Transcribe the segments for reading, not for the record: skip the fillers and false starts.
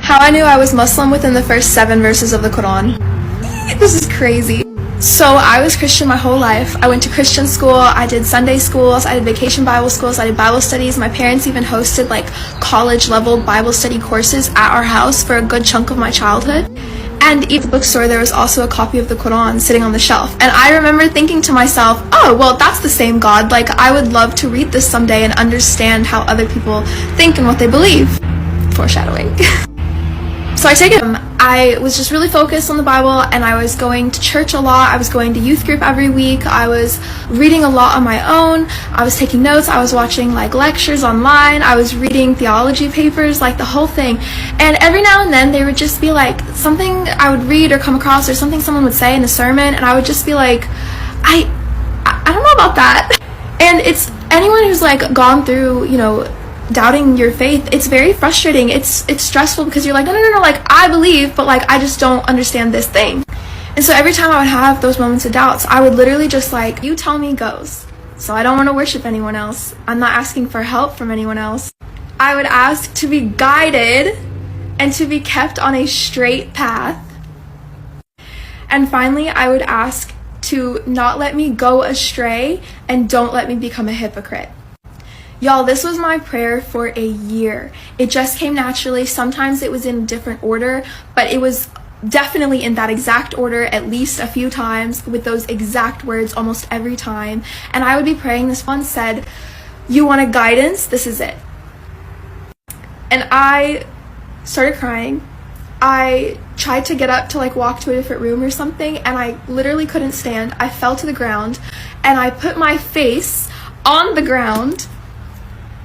How I knew I was Muslim within the first 7 verses of the Quran. This is crazy. So I was Christian my whole life. I went to Christian school, I did Sunday schools, I did vacation Bible schools, I did Bible studies. My parents even hosted like college level Bible study courses at our house for a good chunk of my childhood. And at the bookstore there was also a copy of the Quran sitting on the shelf. And I remember thinking to myself, oh, well, that's the same God. Like, I would love to read this someday and understand how other people think and what they believe. Foreshadowing. So I take it. I was just really focused on the Bible, and I was going to church a lot. I was going to youth group every week. I was reading a lot on my own. I was taking notes. I was watching like lectures online. I was reading theology papers, like the whole thing. And every now and then there would just be like something I would read or come across, or something someone would say in a sermon, and I would just be like, I don't know about that. And it's anyone who's like gone through, you know, doubting your faith, it's very frustrating. It's stressful because you're like, no, like I believe, but like I just don't understand this thing. And so every time I would have those moments of doubts, I would literally just like, you tell me goes. So I don't want to worship anyone else. I'm not asking for help from anyone else. I would ask to be guided and to be kept on a straight path. And finally, I would ask to not let me go astray and don't let me become a hypocrite. Y'all, this was my prayer for a year. It just came naturally. Sometimes it was in a different order, but it was definitely in that exact order at least a few times with those exact words almost every time. And I would be praying. This one said, you want a guidance? This is it. And I started crying. I tried to get up to like walk to a different room or something, and I literally couldn't stand. I fell to the ground and I put my face on the ground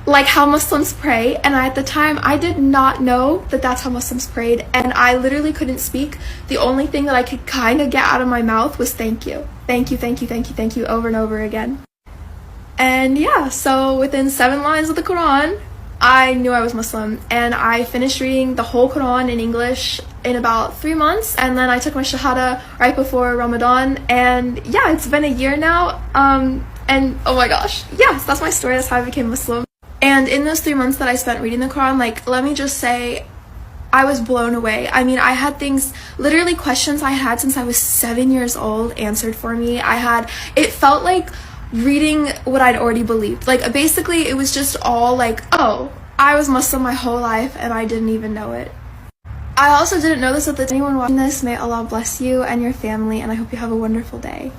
like how Muslims pray. And at the time I did not know that that's how Muslims prayed, and I literally couldn't speak. The only thing that I could kind of get out of my mouth was thank you, thank you, thank you, thank you, thank you, over and over again. And yeah, so within 7 lines of the Quran I knew I was Muslim, and I finished reading the whole Quran in English in about 3 months, and then I took my Shahada right before Ramadan. And yeah, it's been a year now, and oh my gosh, yes, that's my story. That's how I became Muslim. And in those 3 months that I spent reading the Quran, like, let me just say, I was blown away. I mean, I had things, literally questions I had since I was 7 years old answered for me. It felt like reading what I'd already believed. Like, basically, it was just all like, oh, I was Muslim my whole life and I didn't even know it. I also didn't know this at the time. Anyone watching this, may Allah bless you and your family, and I hope you have a wonderful day.